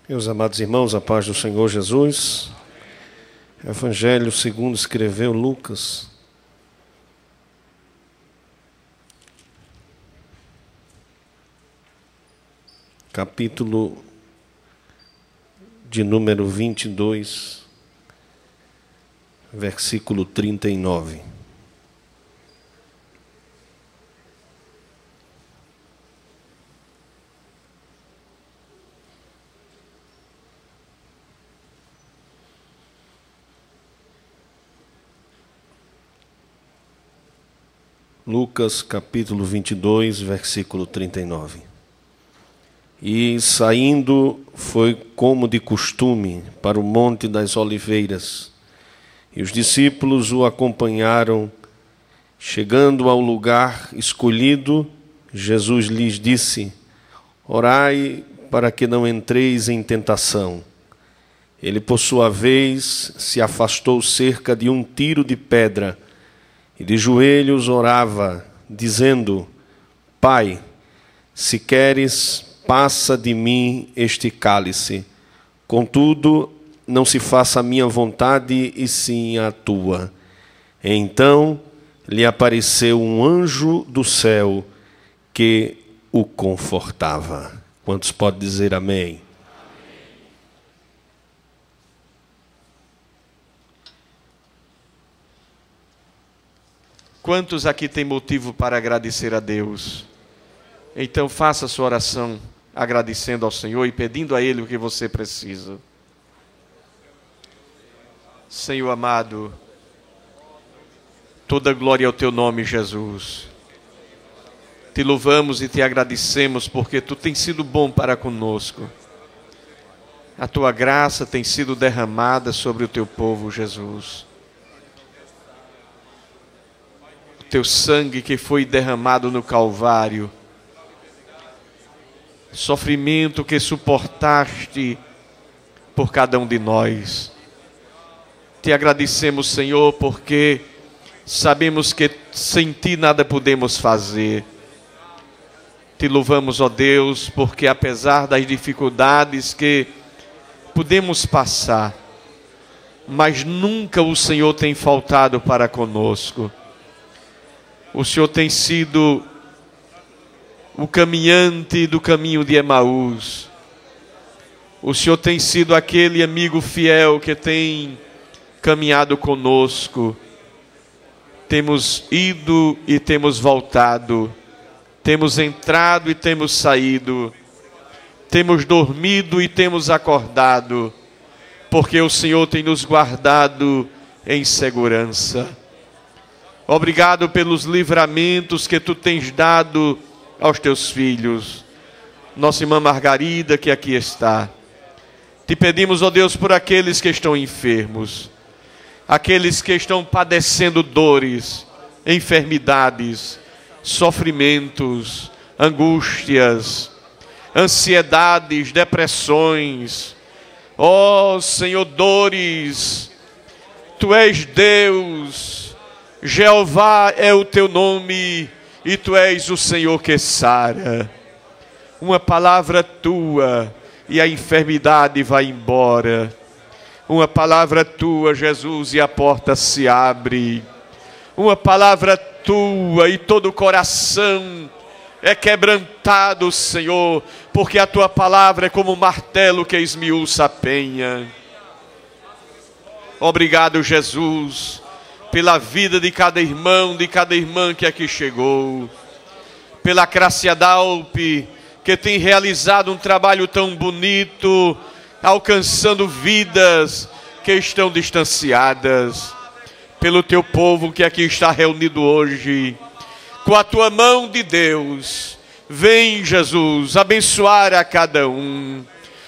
Meus amados irmãos, a paz do Senhor Jesus. Evangelho segundo escreveu Lucas. Capítulo de número 22, versículo 39. Lucas capítulo 22, versículo 39. E saindo foi como de costume para o Monte das Oliveiras, e os discípulos o acompanharam. Chegando ao lugar escolhido, Jesus lhes disse: orai para que não entreis em tentação. Ele, por sua vez, se afastou cerca de um tiro de pedra, e de joelhos orava, dizendo: Pai, se queres, passa de mim este cálice. Contudo, não se faça a minha vontade, e sim a tua. Então lhe apareceu um anjo do céu que o confortava. Quantos podem dizer amém? Quantos aqui têm motivo para agradecer a Deus? Então faça a sua oração agradecendo ao Senhor e pedindo a Ele o que você precisa. Senhor amado, toda glória ao Teu nome, Jesus. Te louvamos e Te agradecemos porque Tu tens sido bom para conosco. A Tua graça tem sido derramada sobre o Teu povo, Jesus. Teu sangue que foi derramado no Calvário, sofrimento que suportaste por cada um de nós. Te agradecemos, Senhor, porque sabemos que sem Ti nada podemos fazer. Te louvamos, ó Deus, porque apesar das dificuldades que podemos passar, mas nunca o Senhor tem faltado para conosco. O Senhor tem sido o caminhante do caminho de Emaús. O Senhor tem sido aquele amigo fiel que tem caminhado conosco. Temos ido e temos voltado. Temos entrado e temos saído. Temos dormido e temos acordado. Porque o Senhor tem nos guardado em segurança. Obrigado pelos livramentos que Tu tens dado aos Teus filhos. Nossa irmã Margarida, que aqui está. Te pedimos, ó Deus, por aqueles que estão enfermos, aqueles que estão padecendo dores, enfermidades, sofrimentos, angústias, ansiedades, depressões. Ó Senhor, dores. Tu és Deus. Jeová é o Teu nome, e Tu és o Senhor que sara. Uma palavra Tua, e a enfermidade vai embora. Uma palavra Tua, Jesus, e a porta se abre. Uma palavra Tua, e todo o coração é quebrantado, Senhor, porque a Tua palavra é como um martelo que esmiuça a penha. Obrigado, Jesus, pela vida de cada irmão, de cada irmã que aqui chegou, pela Cássia Dalpe, que tem realizado um trabalho tão bonito, alcançando vidas que estão distanciadas, pelo Teu povo que aqui está reunido hoje, com a Tua mão de Deus. Vem, Jesus, abençoar a cada um,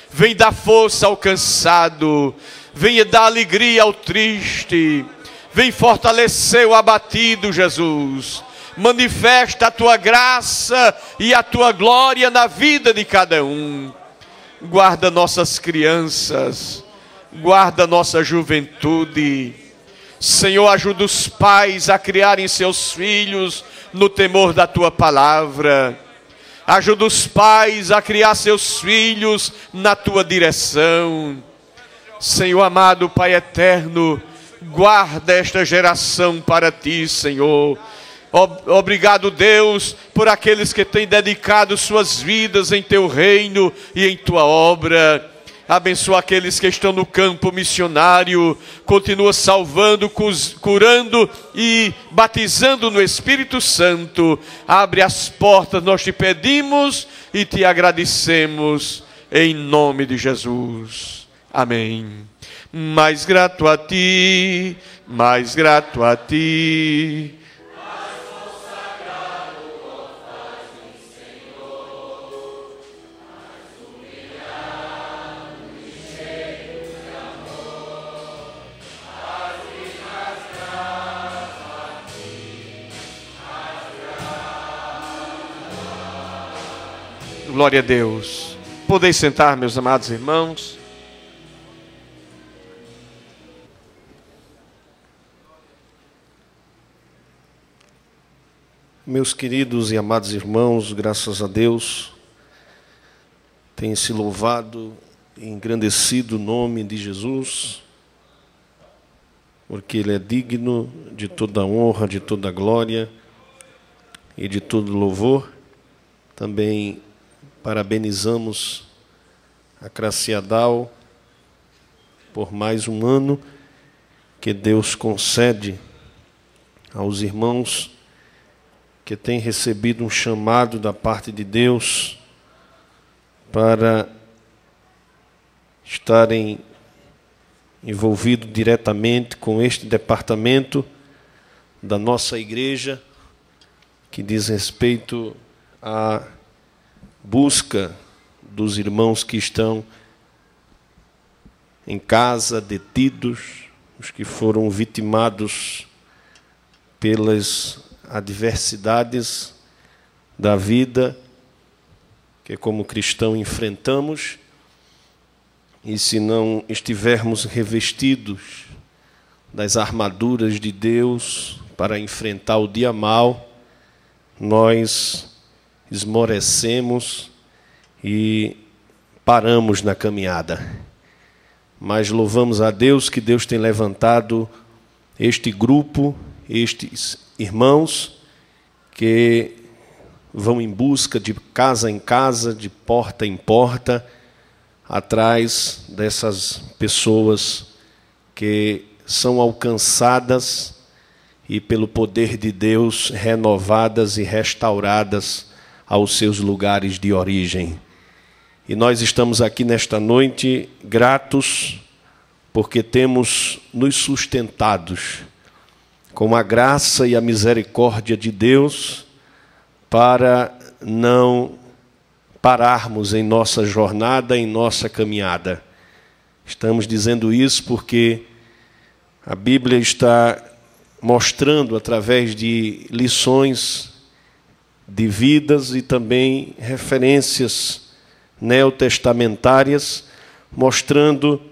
vem dar força ao cansado, vem dar alegria ao triste, vem fortalecer o abatido, Jesus. Manifesta a Tua graça e a Tua glória na vida de cada um. Guarda nossas crianças, guarda nossa juventude. Senhor, ajuda os pais a criarem seus filhos no temor da Tua palavra. Ajuda os pais a criar seus filhos na tua direção. Senhor amado, Pai eterno, guarda esta geração para ti, Senhor. Obrigado, Deus, por aqueles que têm dedicado suas vidas em teu reino e em tua obra. Abençoa aqueles que estão no campo missionário. Continua salvando, curando e batizando no Espírito Santo. Abre as portas, nós te pedimos e te agradecemos em nome de Jesus. Amém. Mais grato a ti, mais grato a ti. Glória a Deus. Podeis sentar, meus amados irmãos. Meus queridos e amados irmãos, graças a Deus, tem se louvado e engrandecido o nome de Jesus, porque Ele é digno de toda honra, de toda glória e de todo louvor. Também parabenizamos a Craciadal por mais um ano que Deus concede aos irmãos que têm recebido um chamado da parte de Deus para estarem envolvidos diretamente com este departamento da nossa igreja, que diz respeito à busca dos irmãos que estão em casa, detidos, os que foram vitimados pelas adversidades da vida que como cristão enfrentamos, e se não estivermos revestidos das armaduras de Deus para enfrentar o dia mau, nós esmorecemos e paramos na caminhada. Mas louvamos a Deus que Deus tem levantado este grupo, estes irmãos que vão em busca de casa em casa, de porta em porta, atrás dessas pessoas que são alcançadas e pelo poder de Deus renovadas e restauradas aos seus lugares de origem. E nós estamos aqui nesta noite gratos porque temos nos sustentados com a graça e a misericórdia de Deus para não pararmos em nossa jornada, em nossa caminhada. Estamos dizendo isso porque a Bíblia está mostrando através de lições de vidas e também referências neotestamentárias, mostrando,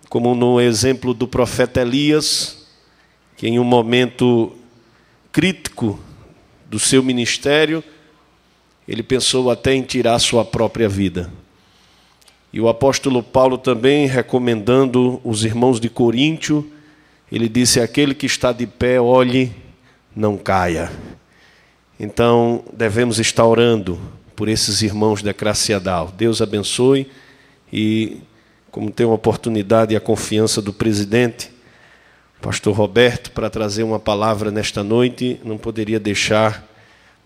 como no exemplo do profeta Elias, que em um momento crítico do seu ministério, ele pensou até em tirar sua própria vida. E o apóstolo Paulo também, recomendando os irmãos de Coríntio, ele disse: aquele que está de pé, olhe, não caia. Então, devemos estar orando por esses irmãos da Craciadal. Deus abençoe e, como tenho a oportunidade e a confiança do presidente, pastor Roberto, para trazer uma palavra nesta noite, não poderia deixar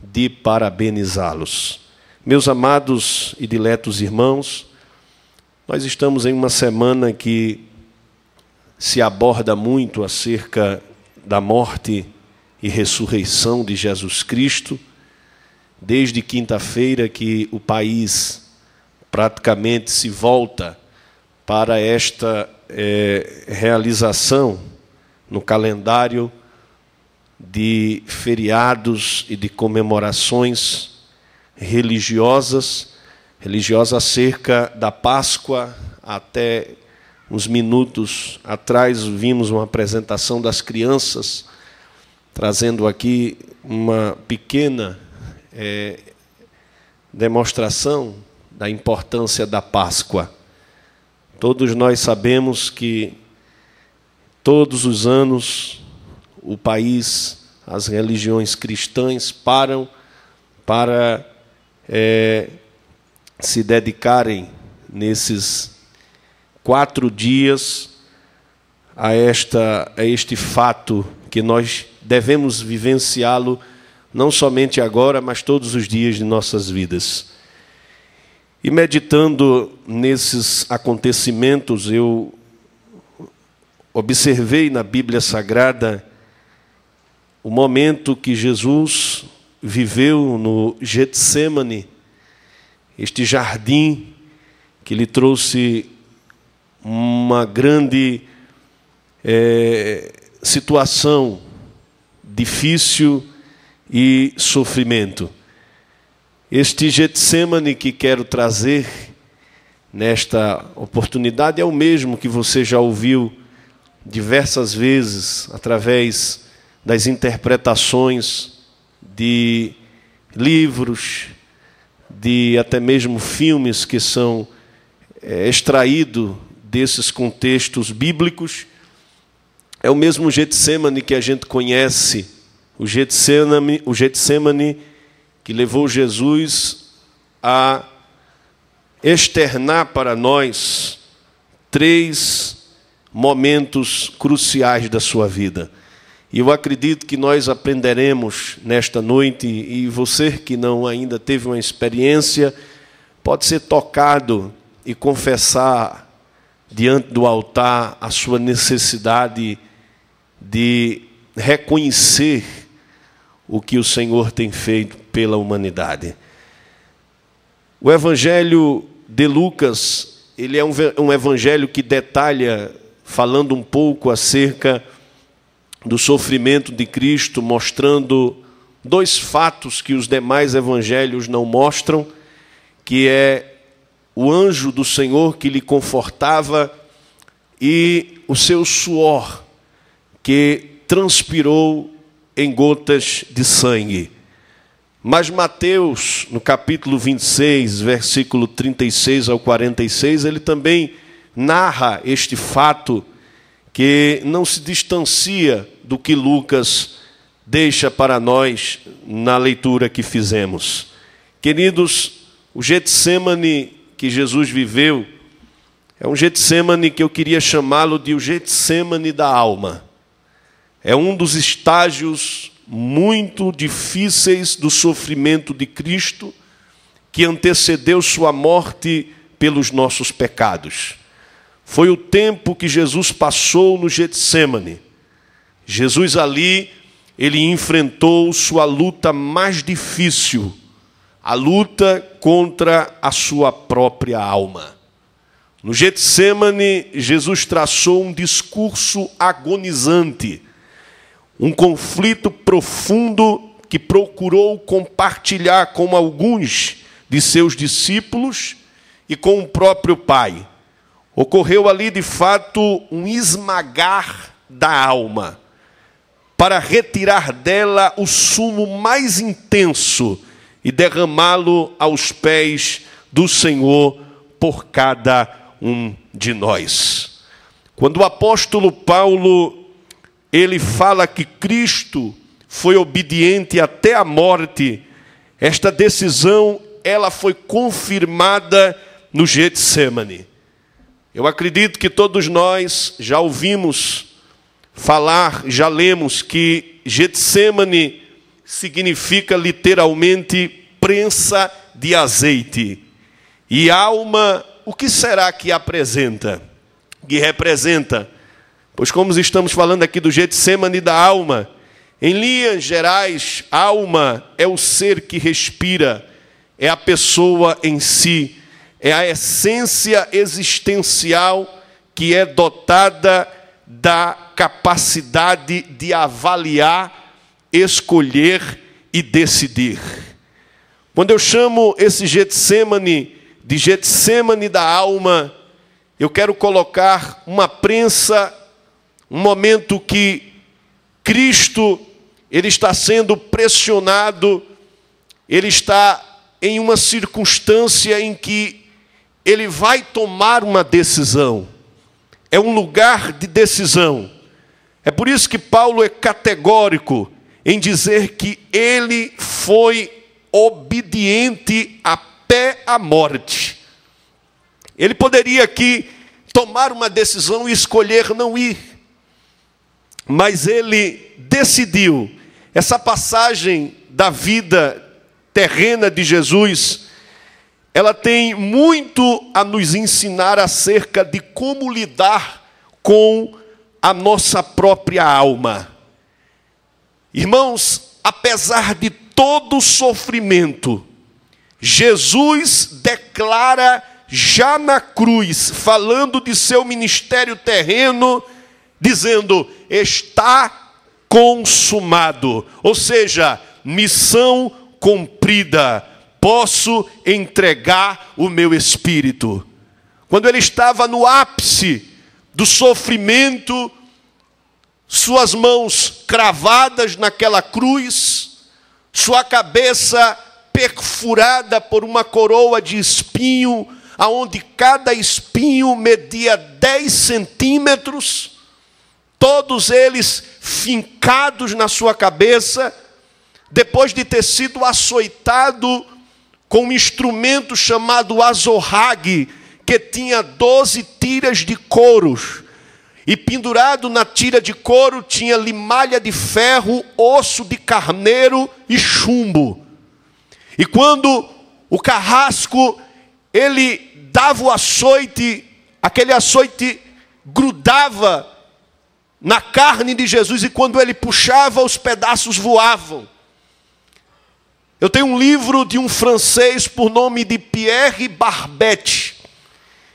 de parabenizá-los. Meus amados e diletos irmãos, nós estamos em uma semana que se aborda muito acerca da morte e ressurreição de Jesus Cristo, desde quinta-feira que o país praticamente se volta para esta realização no calendário de feriados e de comemorações religiosas acerca da Páscoa. Até uns minutos atrás vimos uma apresentação das crianças, trazendo aqui uma pequena demonstração da importância da Páscoa. Todos nós sabemos que todos os anos o país, as religiões cristãs param para se dedicarem nesses 4 dias a este fato que nós devemos vivenciá-lo não somente agora, mas todos os dias de nossas vidas. E meditando nesses acontecimentos, eu observei na Bíblia Sagrada o momento que Jesus viveu no Getsêmani, este jardim que lhe trouxe uma grande situação difícil e sofrimento. Este Getsêmani que quero trazer nesta oportunidade é o mesmo que você já ouviu diversas vezes através das interpretações de livros, de até mesmo filmes que são extraídos desses contextos bíblicos. É o mesmo Getsêmani que a gente conhece, o Getsêmani que levou Jesus a externar para nós 3 momentos cruciais da sua vida. E eu acredito que nós aprenderemos nesta noite, e você que não ainda teve uma experiência, pode ser tocado e confessar diante do altar a sua necessidade de reconhecer o que o Senhor tem feito pela humanidade. O Evangelho de Lucas, ele é um evangelho que detalha, falando um pouco acerca do sofrimento de Cristo, mostrando 2 fatos que os demais evangelhos não mostram, que é o anjo do Senhor que lhe confortava e o seu suor que transpirou em gotas de sangue. Mas Mateus, no capítulo 26, versículo 36 ao 46, ele também narra este fato que não se distancia do que Lucas deixa para nós na leitura que fizemos. Queridos, o Getsêmani que Jesus viveu é um Getsêmani que eu queria chamá-lo de o Getsêmani da alma. É um dos estágios muito difíceis do sofrimento de Cristo, que antecedeu sua morte pelos nossos pecados. Foi o tempo que Jesus passou no Getsêmani. Jesus ali, ele enfrentou sua luta mais difícil, a luta contra a sua própria alma. No Getsêmani, Jesus traçou um discurso agonizante, um conflito profundo que procurou compartilhar com alguns de seus discípulos e com o próprio Pai. Ocorreu ali, de fato, um esmagar da alma, para retirar dela o sumo mais intenso e derramá-lo aos pés do Senhor por cada um de nós. Quando o apóstolo Paulo, ele fala que Cristo foi obediente até a morte, esta decisão, ela foi confirmada no Getsêmani. Eu acredito que todos nós já ouvimos falar, já lemos que Getsêmani significa literalmente prensa de azeite. E alma, o que será que apresenta? Que representa? Pois como estamos falando aqui do Getsêmani da alma, em linhas gerais, alma é o ser que respira, é a pessoa em si, é a essência existencial que é dotada da capacidade de avaliar, escolher e decidir. Quando eu chamo esse Getsêmani de Getsêmani da alma, eu quero colocar uma prensa, um momento que Cristo, ele está sendo pressionado, ele está em uma circunstância em que ele vai tomar uma decisão. É um lugar de decisão. É por isso que Paulo é categórico em dizer que ele foi obediente até a morte. Ele poderia aqui tomar uma decisão e escolher não ir, mas ele decidiu. Essa passagem da vida terrena de Jesus, ela tem muito a nos ensinar acerca de como lidar com a nossa própria alma. Irmãos, apesar de todo o sofrimento, Jesus declara já na cruz, falando de seu ministério terreno, dizendo: está consumado. Ou seja, missão cumprida, posso entregar o meu espírito. Quando ele estava no ápice do sofrimento, suas mãos cravadas naquela cruz, sua cabeça perfurada por uma coroa de espinho, aonde cada espinho media 10 centímetros, todos eles fincados na sua cabeça, depois de ter sido açoitado com um instrumento chamado azorrague, que tinha 12 tiras de couro, e pendurado na tira de couro tinha limalha de ferro, osso de carneiro e chumbo. E quando o carrasco, ele dava o açoite, aquele açoite grudava na carne de Jesus, e quando ele puxava, os pedaços voavam. Eu tenho um livro de um francês por nome de Pierre Barbet.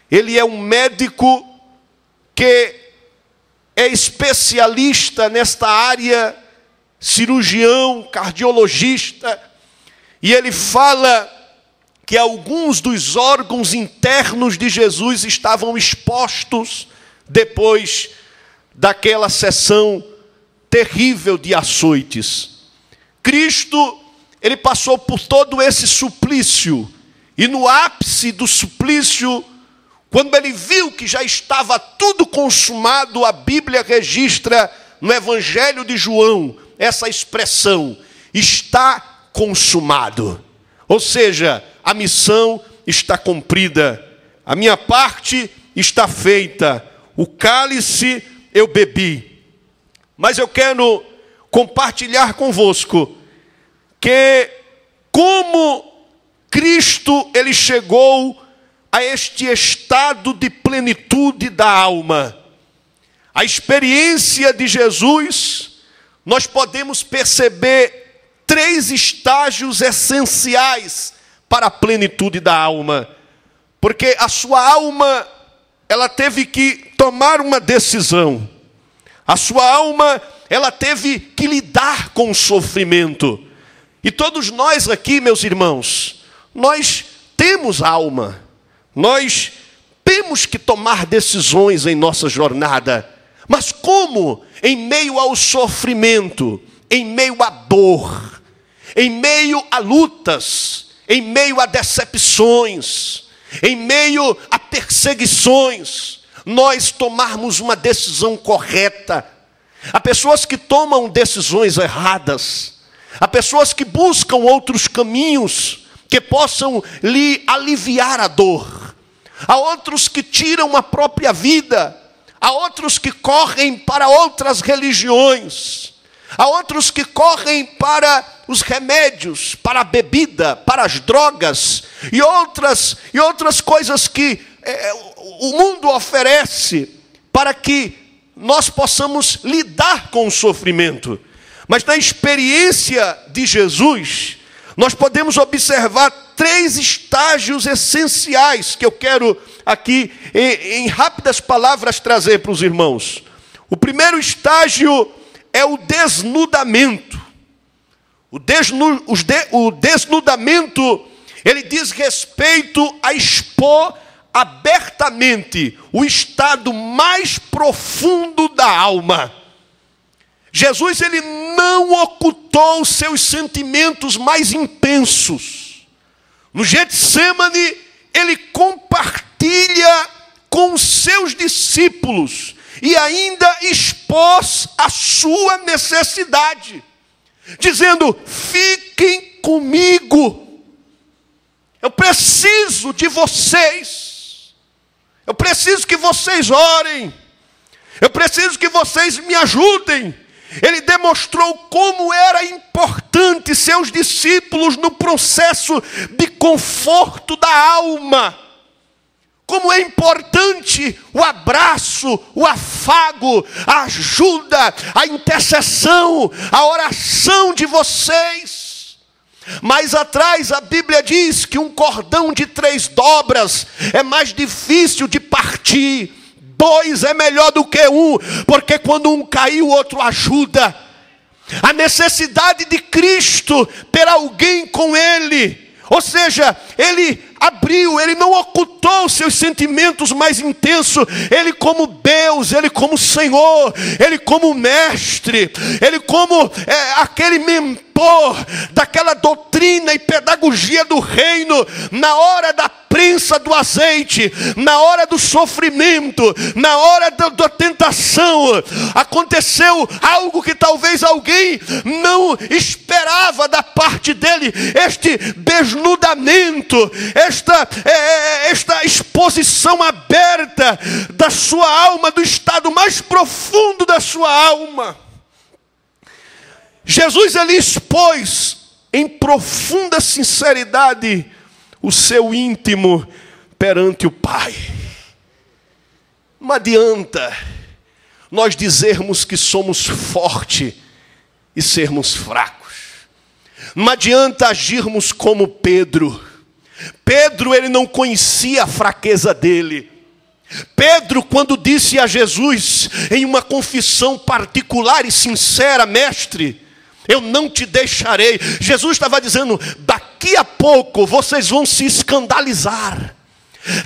Ele é um médico que é especialista nesta área, cirurgião, cardiologista, e ele fala que alguns dos órgãos internos de Jesus estavam expostos depois daquela sessão terrível de açoites. Cristo, ele passou por todo esse suplício, e no ápice do suplício, quando ele viu que já estava tudo consumado, a Bíblia registra no Evangelho de João essa expressão: está consumado. Ou seja, a missão está cumprida, a minha parte está feita, o cálice eu bebi. Mas eu quero compartilhar convosco que como Cristo ele chegou a este estado de plenitude da alma. A experiência de Jesus, nós podemos perceber 3 estágios essenciais para a plenitude da alma. Porque a sua alma, ela teve que tomar uma decisão. A sua alma, ela teve que lidar com o sofrimento. E todos nós aqui, meus irmãos, nós temos alma. Nós temos que tomar decisões em nossa jornada. Mas como? Em meio ao sofrimento, em meio à dor, em meio a lutas, em meio a decepções, em meio a perseguições, nós tomarmos uma decisão correta. Há pessoas que tomam decisões erradas. Há pessoas que buscam outros caminhos que possam lhe aliviar a dor. Há outros que tiram a própria vida. Há outros que correm para outras religiões. Há outros que correm para os remédios, para a bebida, para as drogas e outras coisas que o mundo oferece para que nós possamos lidar com o sofrimento. Mas na experiência de Jesus, nós podemos observar 3 estágios essenciais que eu quero aqui, em rápidas palavras, trazer para os irmãos. O primeiro estágio é o desnudamento. O desnudamento, ele diz respeito a expor abertamente o estado mais profundo da alma. Jesus, ele não ocultou os seus sentimentos mais intensos. No Getsêmani, ele compartilha com os seus discípulos e ainda expôs a sua necessidade, dizendo: fiquem comigo, eu preciso de vocês, eu preciso que vocês orem, eu preciso que vocês me ajudem. Ele demonstrou como era importante seus discípulos no processo de conforto da alma. Como é importante o abraço, o afago, a ajuda, a intercessão, a oração de vocês. Mais atrás a Bíblia diz que um cordão de 3 dobras é mais difícil de partir. 2 é melhor do que 1, porque quando um cair, o outro ajuda. A necessidade de Cristo ter alguém com Ele. Ou seja, Ele abriu, Ele não ocultou seus sentimentos mais intensos. Ele como Deus, Ele como Senhor, Ele como Mestre, Ele como aquele mentor daquela doutrina e pedagogia do reino. Na hora da prensa do azeite, na hora do sofrimento, na hora da tentação, aconteceu algo que talvez alguém não esperava da parte dele. Este desnudamento, esta exposição aberta da sua alma, do estado mais profundo da sua alma. Jesus, ele expôs em profunda sinceridade o seu íntimo perante o Pai. Não adianta nós dizermos que somos fortes e sermos fracos. Não adianta agirmos como Pedro. Pedro, ele não conhecia a fraqueza dele. Pedro, quando disse a Jesus em uma confissão particular e sincera: mestre, eu não te deixarei. Jesus estava dizendo: daqui a pouco vocês vão se escandalizar.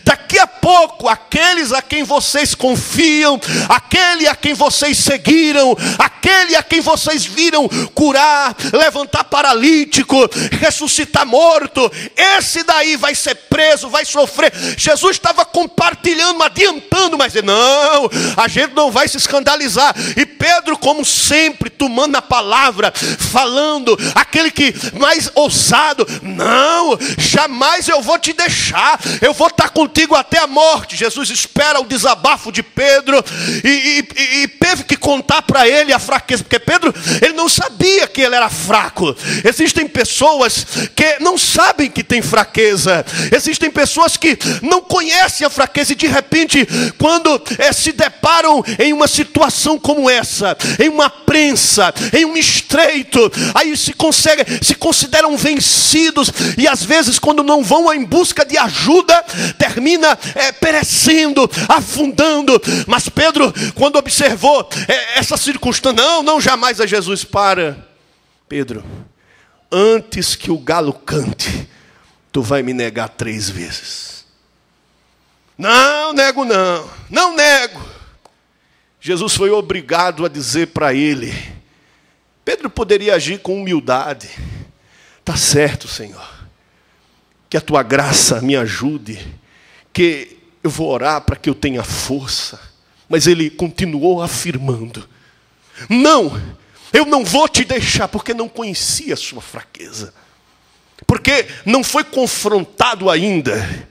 Daqui a pouco, aqueles a quem vocês confiam, aquele a quem vocês seguiram, aquele a quem vocês viram curar, levantar paralítico, ressuscitar morto, esse daí vai ser preso, vai sofrer. Jesus estava compartilhando, adiantando, mas não, a gente não vai se escandalizar. E Pedro, como sempre, tomando a palavra, falando, aquele que mais ousado: não, jamais eu vou te deixar, eu vou estar contigo até a morte. Jesus espera o desabafo de Pedro e teve que contar para ele a fraqueza, porque Pedro, ele não sabia que ele era fraco. Existem pessoas que não sabem que tem fraqueza. Existem pessoas que não conhecem a fraqueza e de repente, quando se deparam em uma situação como essa, em uma prensa, em um estreito, aí se consideram vencidos e às vezes, quando não vão em busca de ajuda, termina perecendo, afundando. Mas Pedro, quando observou essa circunstância, não, jamais a Jesus: para, Pedro, antes que o galo cante, tu vai me negar 3 vezes. Não nego, não nego. Jesus foi obrigado a dizer para ele. Pedro poderia agir com humildade: tá certo, Senhor, que a tua graça me ajude, que eu vou orar para que eu tenha força. Mas ele continuou afirmando: não, eu não vou te deixar, porque não conhecia a sua fraqueza, porque não foi confrontado ainda,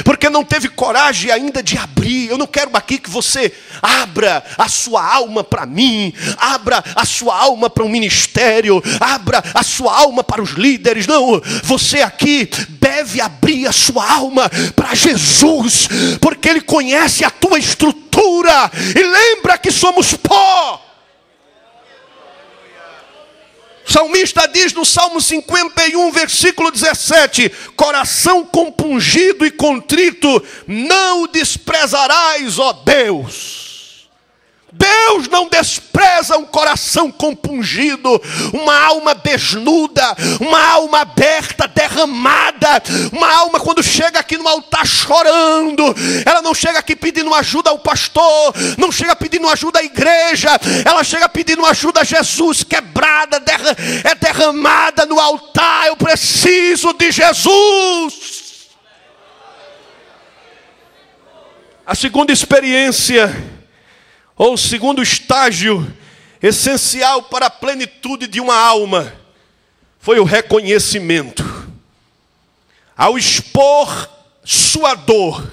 porque não teve coragem ainda de abrir. Eu não quero aqui que você abra a sua alma para mim, abra a sua alma para o ministério, abra a sua alma para os líderes. Não, você aqui deve abrir a sua alma para Jesus, porque Ele conhece a tua estrutura. E lembra que somos pó. O salmista diz no Salmo 51, versículo 17: coração compungido e contrito não o desprezarás, ó Deus. Deus não despreza um coração compungido, uma alma desnuda, uma alma aberta, derramada, uma alma quando chega aqui no altar chorando. Ela não chega aqui pedindo ajuda ao pastor, não chega pedindo ajuda à igreja, ela chega pedindo ajuda a Jesus, quebrada, derramada no altar. Eu preciso de Jesus. A segunda experiência, ou o segundo estágio essencial para a plenitude de uma alma, foi o reconhecimento. Ao expor sua dor,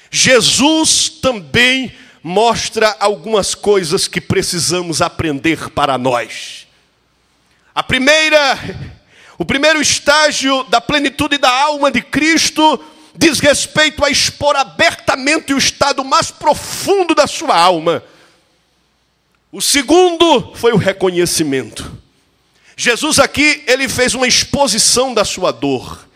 Jesus também mostra algumas coisas que precisamos aprender para nós. O primeiro estágio da plenitude da alma de Cristo diz respeito a expor abertamente o estado mais profundo da sua alma. O segundo foi o reconhecimento. Jesus aqui, ele fez uma exposição da sua dor.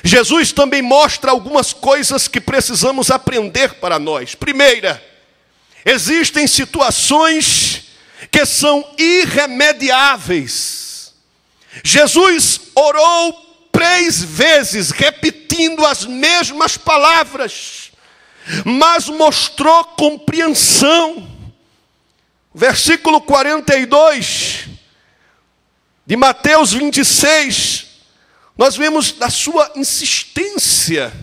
Jesus também mostra algumas coisas que precisamos aprender para nós. Primeira, existem situações que são irremediáveis. Jesus orou 3 vezes, repetindo as mesmas palavras, mas mostrou compreensão. Versículo 42 de Mateus 26, nós vemos a sua insistência,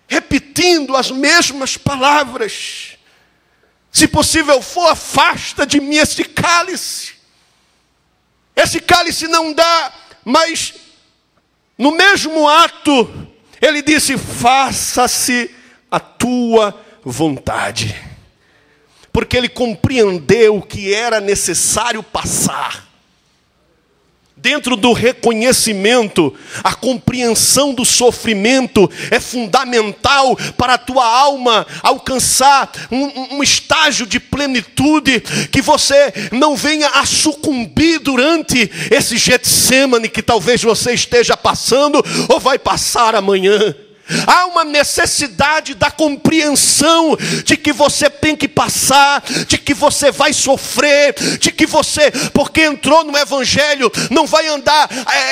repetindo as mesmas palavras. Se possível for, afasta de mim esse cálice. Esse cálice não dá, mas no mesmo ato, ele disse: faça-se a tua vontade. Porque ele compreendeu que era necessário passar. Dentro do reconhecimento, a compreensão do sofrimento é fundamental para a tua alma alcançar um estágio de plenitude, que você não venha a sucumbir durante esse Getsêmani que talvez você esteja passando ou vai passar amanhã. Há uma necessidade da compreensão de que você tem que passar, de que você vai sofrer, de que você, porque entrou no evangelho, não vai andar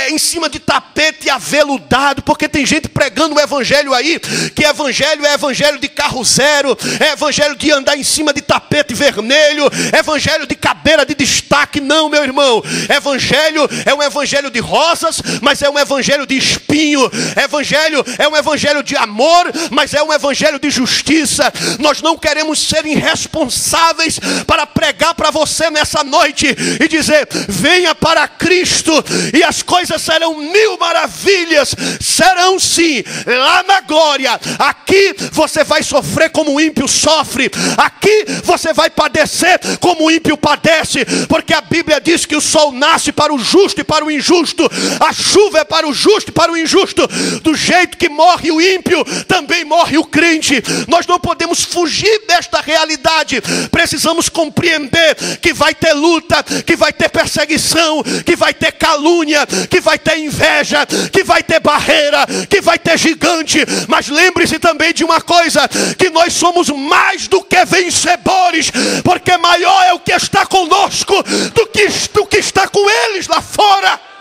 em cima de tapete aveludado, porque tem gente pregando o evangelho aí, que evangelho é evangelho de carro zero, é evangelho de andar em cima de tapete vermelho, evangelho de cadeira de destaque. Não, meu irmão, evangelho é um evangelho de rosas, mas é um evangelho de espinho. Evangelho é um evangelho de amor, mas é um evangelho de justiça. Nós não queremos ser irresponsáveis para pregar para você nessa noite e dizer: venha para Cristo e as coisas serão 1000 maravilhas. Serão sim, lá na glória. Aqui você vai sofrer como o ímpio sofre, aqui você vai padecer como o ímpio padece, porque a Bíblia diz que o sol nasce para o justo e para o injusto, a chuva é para o justo e para o injusto. Do jeito que morre o ímpio, também morre o crente. Nós não podemos fugir desta realidade. Precisamos compreender que vai ter luta, que vai ter perseguição, que vai ter calúnia, que vai ter inveja, que vai ter barreira, que vai ter gigante. Mas lembre-se também de uma coisa, que nós somos mais do que vencedores, porque maior é o que está conosco do que está com eles lá fora.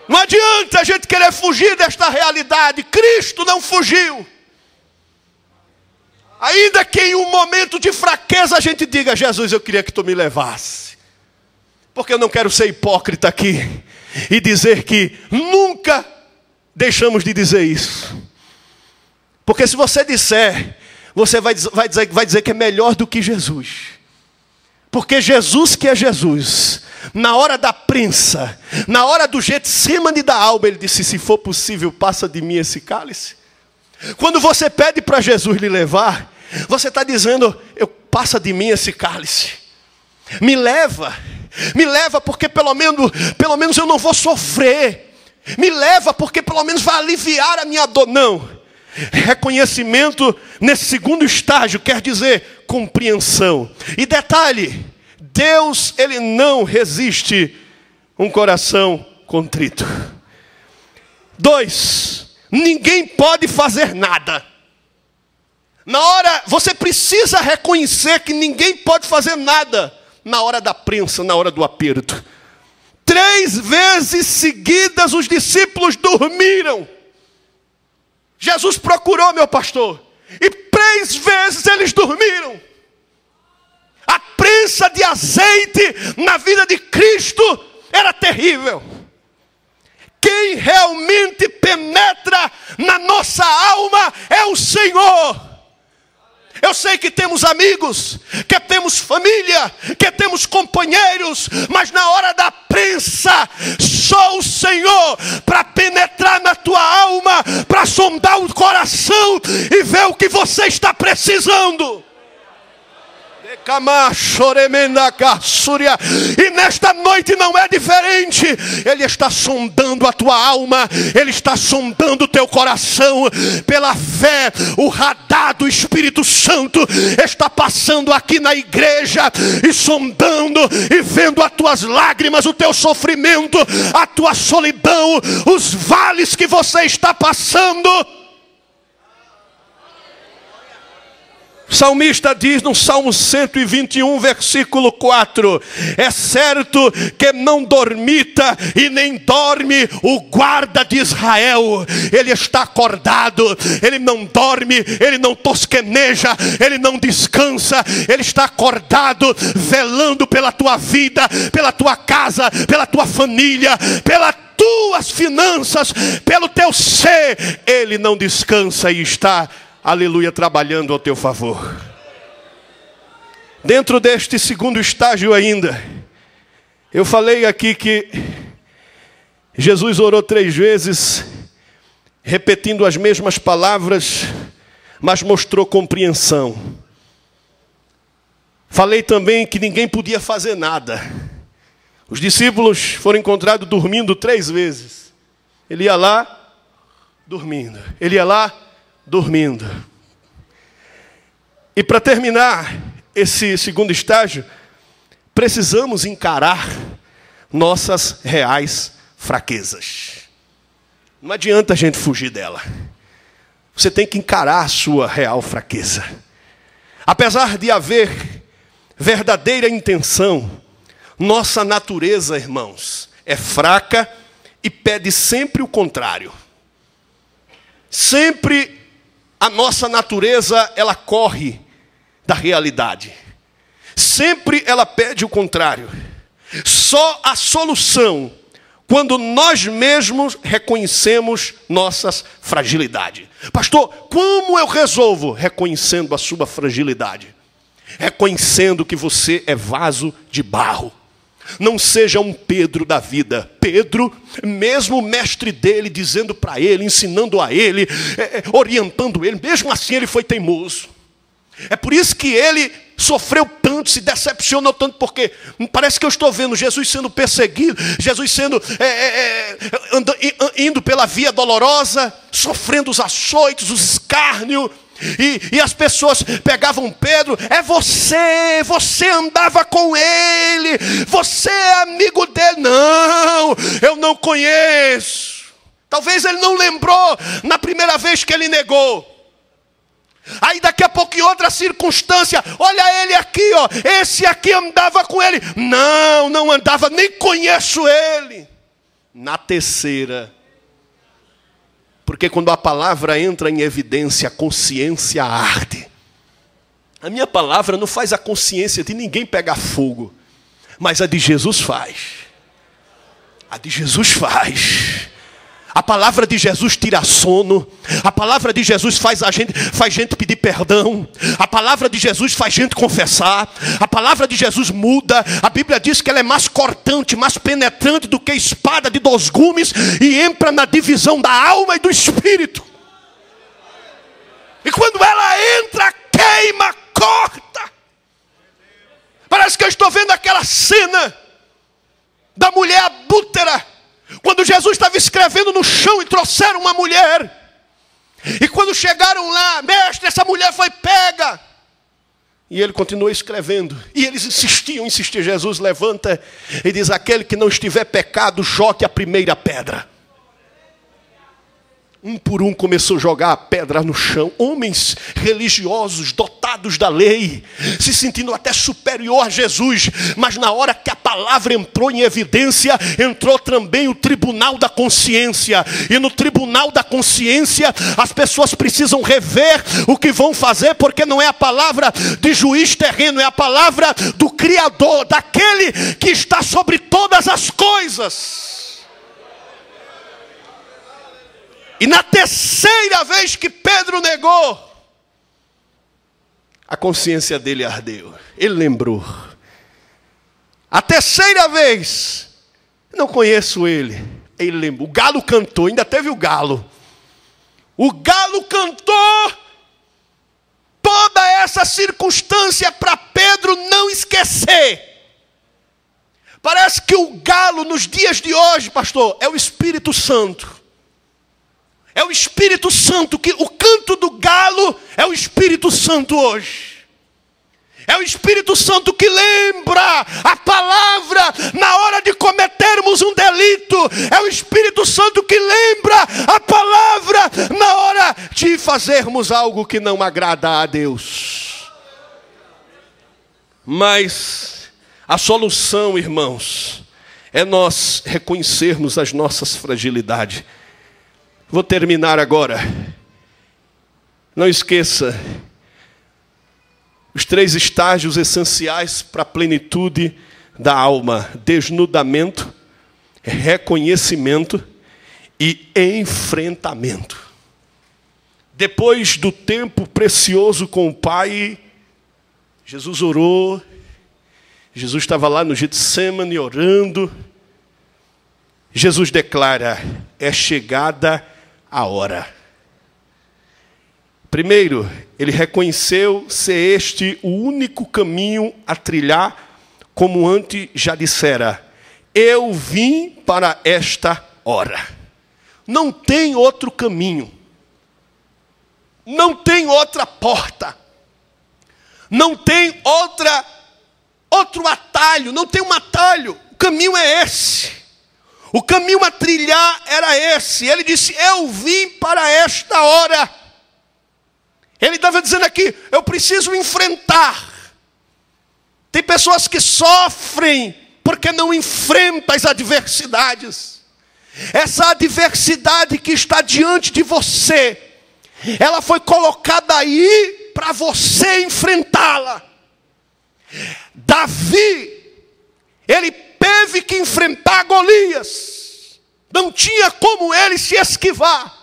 Não adianta a gente querer fugir desta realidade. Cristo não fugiu. Ainda que em um momento de fraqueza a gente diga: Jesus, eu queria que tu me levasse. Porque eu não quero ser hipócrita aqui e dizer que nunca deixamos de dizer isso. Porque se você disser, você vai dizer que é melhor do que Jesus. Porque Jesus, que é Jesus, na hora da prensa, na hora do Getsêmani da alma, ele disse: se for possível, passa de mim esse cálice. Quando você pede para Jesus lhe levar, você está dizendo: passa de mim esse cálice. Me leva porque pelo menos eu não vou sofrer. Me leva porque pelo menos vai aliviar a minha dor. Não. Reconhecimento nesse segundo estágio quer dizer compreensão. E detalhe, Deus, ele não resiste um coração contrito. 2, ninguém pode fazer nada. Na hora, você precisa reconhecer que ninguém pode fazer nada na hora da prensa, na hora do aperto. 3 vezes seguidas os discípulos dormiram. Jesus procurou, meu pastor, e 3 vezes eles dormiram. A prensa de azeite na vida de Cristo era terrível. Quem realmente penetra na nossa alma é o Senhor. Eu sei que temos amigos, que temos família, que temos companheiros, mas na hora da prensa, só o Senhor para penetrar na tua alma, para sondar o coração e ver o que você está precisando. E nesta noite não é diferente. Ele está sondando a tua alma, Ele está sondando o teu coração. Pela fé, o radar do Espírito Santo está passando aqui na igreja e sondando e vendo as tuas lágrimas, o teu sofrimento, a tua solidão, os vales que você está passando. O salmista diz no Salmo 121, versículo 4: é certo que não dormita e nem dorme o guarda de Israel. Ele está acordado, ele não dorme, ele não tosqueneja, ele não descansa. Ele está acordado, velando pela tua vida, pela tua casa, pela tua família, pelas tuas finanças, pelo teu ser. Ele não descansa e está, aleluia, trabalhando ao teu favor. Dentro deste segundo estágio ainda, eu falei aqui que Jesus orou 3 vezes, repetindo as mesmas palavras, mas mostrou compreensão. Falei também que ninguém podia fazer nada. Os discípulos foram encontrados dormindo 3 vezes. Ele ia lá, dormindo. Ele ia lá, dormindo. E para terminar esse segundo estágio, precisamos encarar nossas reais fraquezas. Não adianta a gente fugir dela. Você tem que encarar a sua real fraqueza. Apesar de haver verdadeira intenção, nossa natureza, irmãos, é fraca e pede sempre o contrário. Sempre a nossa natureza, ela corre da realidade. Sempre ela pede o contrário. Só a solução quando nós mesmos reconhecemos nossas fragilidades. Pastor, como eu resolvo? Reconhecendo a sua fragilidade. Reconhecendo que você é vaso de barro. Não seja um Pedro da vida. Pedro, mesmo o mestre dele, dizendo para ele, ensinando a ele, orientando ele, mesmo assim ele foi teimoso. É por isso que ele sofreu tanto, se decepcionou tanto, porque parece que eu estou vendo Jesus sendo perseguido, Jesus sendo indo pela via dolorosa, sofrendo os açoites, os escárnios. E as pessoas pegavam Pedro: é você andava com ele, você é amigo dele. Não, eu não conheço. Talvez ele não lembrou na primeira vez que ele negou. Aí daqui a pouco em outra circunstância, olha ele aqui, ó, esse aqui andava com ele. Não, não andava, nem conheço ele. Na terceira, porque quando a palavra entra em evidência, a consciência arde. A minha palavra não faz a consciência de ninguém pegar fogo, mas a de Jesus faz. A de Jesus faz. A palavra de Jesus tira sono. A palavra de Jesus faz gente pedir perdão. A palavra de Jesus faz gente confessar. A palavra de Jesus muda. A Bíblia diz que ela é mais cortante, mais penetrante do que espada de 2 gumes, e entra na divisão da alma e do espírito. E quando ela entra, queima, corta. Parece que eu estou vendo aquela cena da mulher adúltera, quando Jesus estava escrevendo no chão e trouxeram uma mulher. E quando chegaram lá: mestre, essa mulher foi pega. E ele continuou escrevendo. E eles insistiam. Jesus levanta e diz: aquele que não estiver pecado, jogue a primeira pedra. Um por um começou a jogar a pedra no chão. Homens religiosos, dotados da lei, se sentindo até superior a Jesus. Mas na hora que a palavra entrou em evidência, entrou também o tribunal da consciência. E no tribunal da consciência, as pessoas precisam rever o que vão fazer, porque não é a palavra de juiz terreno, é a palavra do Criador, daquele que está sobre todas as coisas. E na terceira vez que Pedro negou, a consciência dele ardeu. Ele lembrou. A terceira vez, não conheço ele. Ele lembrou. O galo cantou, ainda teve o galo. O galo cantou. Toda essa circunstância para Pedro não esquecer. Parece que o galo nos dias de hoje, pastor, é o Espírito Santo. É o Espírito Santo, que o canto do galo é o Espírito Santo hoje. É o Espírito Santo que lembra a palavra na hora de cometermos um delito. É o Espírito Santo que lembra a palavra na hora de fazermos algo que não agrada a Deus. Mas a solução, irmãos, é nós reconhecermos as nossas fragilidades. Vou terminar agora. Não esqueça os 3 estágios essenciais para a plenitude da alma: desnudamento, reconhecimento e enfrentamento. Depois do tempo precioso com o Pai, Jesus orou. Jesus estava lá no Getsemane orando. Jesus declara: é chegada a hora. Primeiro, ele reconheceu ser este o único caminho a trilhar, como antes já dissera: eu vim para esta hora. Não tem outro caminho. Não tem outra porta. Não tem outro atalho. Não tem um atalho. O caminho é esse. O caminho a trilhar era esse. Ele disse: eu vim para esta hora. Ele estava dizendo aqui: eu preciso enfrentar. Tem pessoas que sofrem porque não enfrentam as adversidades. Essa adversidade que está diante de você, ela foi colocada aí para você enfrentá-la. Davi, ele teve que enfrentar Golias. Não tinha como ele se esquivar.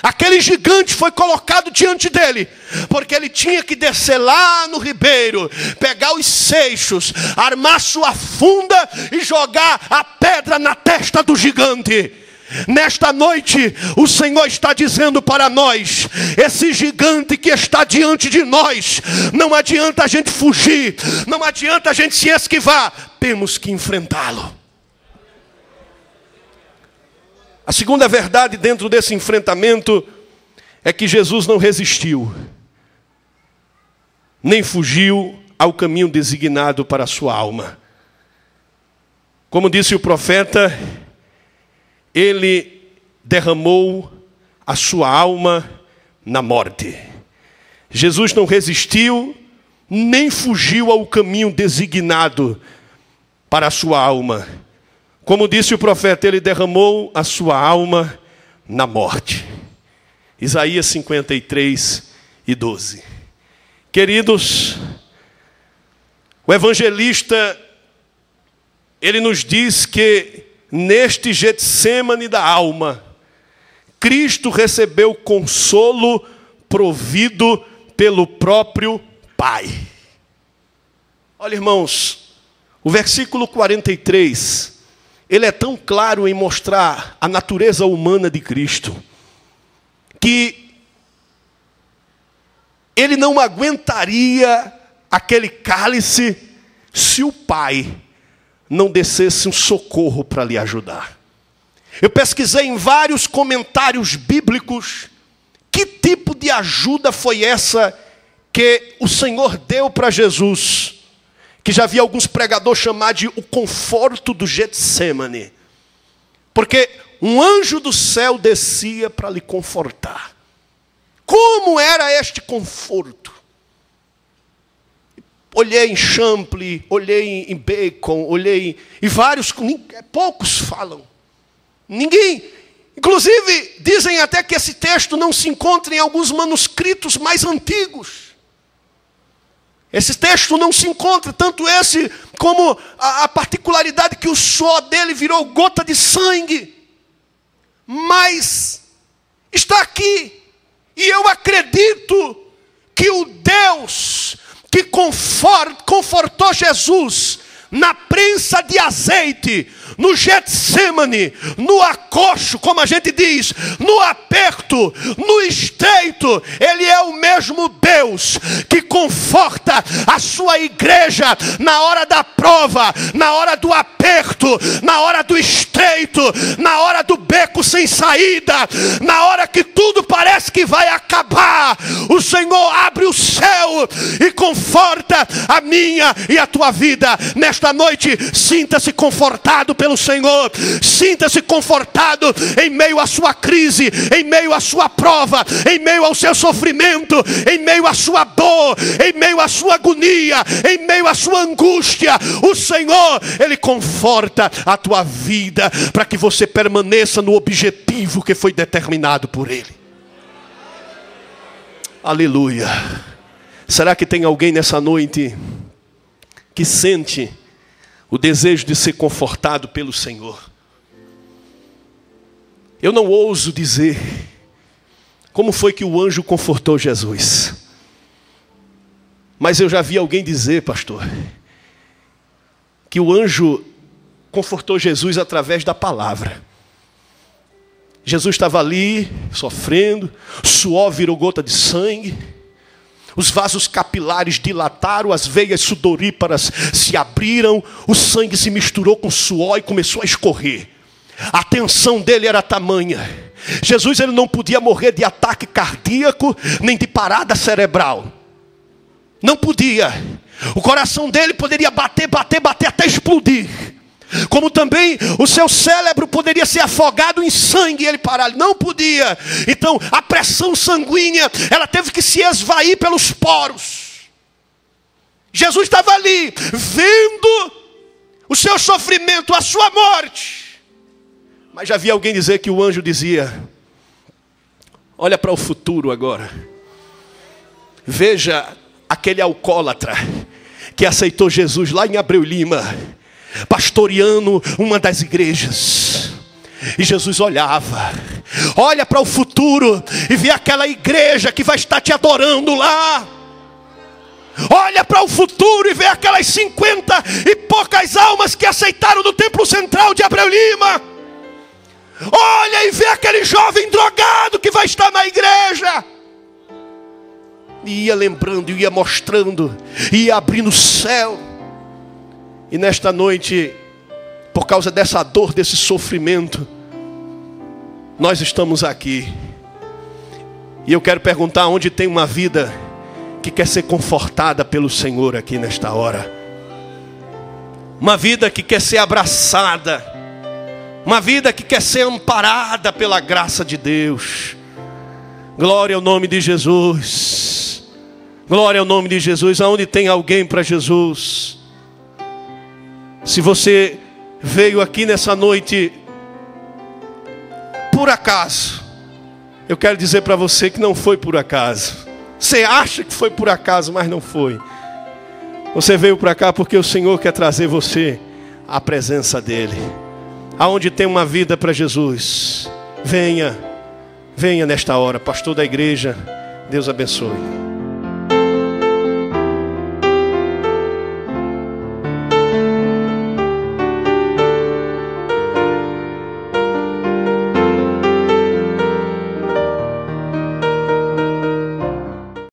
Aquele gigante foi colocado diante dele, porque ele tinha que descer lá no ribeiro, pegar os seixos, armar sua funda e jogar a pedra na testa do gigante. Nesta noite, o Senhor está dizendo para nós: esse gigante que está diante de nós, não adianta a gente fugir, não adianta a gente se esquivar, temos que enfrentá-lo. A segunda verdade dentro desse enfrentamento é que Jesus não resistiu, nem fugiu ao caminho designado para a sua alma. Como disse o profeta, ele derramou a sua alma na morte. Jesus não resistiu, nem fugiu ao caminho designado para a sua alma. Como disse o profeta, ele derramou a sua alma na morte. Isaías 53:12. Queridos, o evangelista, ele nos diz que neste Getsemane da alma, Cristo recebeu consolo provido pelo próprio Pai. Olha, irmãos, o versículo 43, ele é tão claro em mostrar a natureza humana de Cristo, que ele não aguentaria aquele cálice se o Pai não descesse um socorro para lhe ajudar. Eu pesquisei em vários comentários bíblicos que tipo de ajuda foi essa que o Senhor deu para Jesus, que já havia alguns pregadores chamar de o conforto do Getsemane. Porque um anjo do céu descia para lhe confortar. Como era este conforto? Olhei em Champlin, olhei em Bacon, olhei em vários, poucos falam. Ninguém, inclusive dizem até que esse texto não se encontra em alguns manuscritos mais antigos. Esse texto não se encontra, tanto esse como a particularidade que o suor dele virou gota de sangue. Mas está aqui. E eu acredito que o Deus que confortou Jesus na prensa de azeite, no Getsêmani, no acocho, como a gente diz, no aperto, no estreito, Ele é o mesmo Deus que conforta a sua igreja na hora da prova, na hora do aperto, na hora do estreito, na hora do beco sem saída, na hora que tudo parece que vai acabar. O Senhor abre o céu e conforta a minha e a tua vida. Nesta noite, sinta-se confortado pelo Senhor. Sinta-se confortado em meio à sua crise, em meio à sua prova, em meio ao seu sofrimento, em meio à sua dor, em meio à sua agonia, em meio à sua angústia. O Senhor, Ele conforta a tua vida para que você permaneça no objetivo que foi determinado por Ele. Aleluia. Será que tem alguém nessa noite que sente o desejo de ser confortado pelo Senhor? Eu não ouso dizer como foi que o anjo confortou Jesus, mas eu já vi alguém dizer, pastor, que o anjo confortou Jesus através da palavra. Jesus estava ali, sofrendo, suor virou gota de sangue, os vasos capilares dilataram, as veias sudoríparas se abriram, o sangue se misturou com suor e começou a escorrer. A tensão dele era tamanha. Jesus, ele não podia morrer de ataque cardíaco, nem de parada cerebral. Não podia. O coração dele poderia bater até explodir. Como também o seu cérebro poderia ser afogado em sangue e ele parar. Não podia. Então a pressão sanguínea, ela teve que se esvair pelos poros. Jesus estava ali, vendo o seu sofrimento, a sua morte. Mas já vi alguém dizer que o anjo dizia: olha para o futuro agora. Veja aquele alcoólatra que aceitou Jesus lá em Abreu Lima, pastoreando uma das igrejas. E Jesus olhava, olha para o futuro e vê aquela igreja que vai estar te adorando lá. Olha para o futuro e vê aquelas 50 e poucas almas que aceitaram no templo central de Abreu Lima. Olha e vê aquele jovem drogado que vai estar na igreja. E ia lembrando, ia mostrando, ia abrindo o céu. E nesta noite, por causa dessa dor, desse sofrimento, nós estamos aqui. E eu quero perguntar onde tem uma vida que quer ser confortada pelo Senhor aqui nesta hora. Uma vida que quer ser abraçada. Uma vida que quer ser amparada pela graça de Deus. Glória ao nome de Jesus. Glória ao nome de Jesus. Aonde tem alguém para Jesus? Se você veio aqui nessa noite por acaso, eu quero dizer para você que não foi por acaso. Você acha que foi por acaso, mas não foi. Você veio para cá porque o Senhor quer trazer você à presença dEle. Aonde tem uma vida para Jesus, venha nesta hora. Pastor da igreja, Deus abençoe.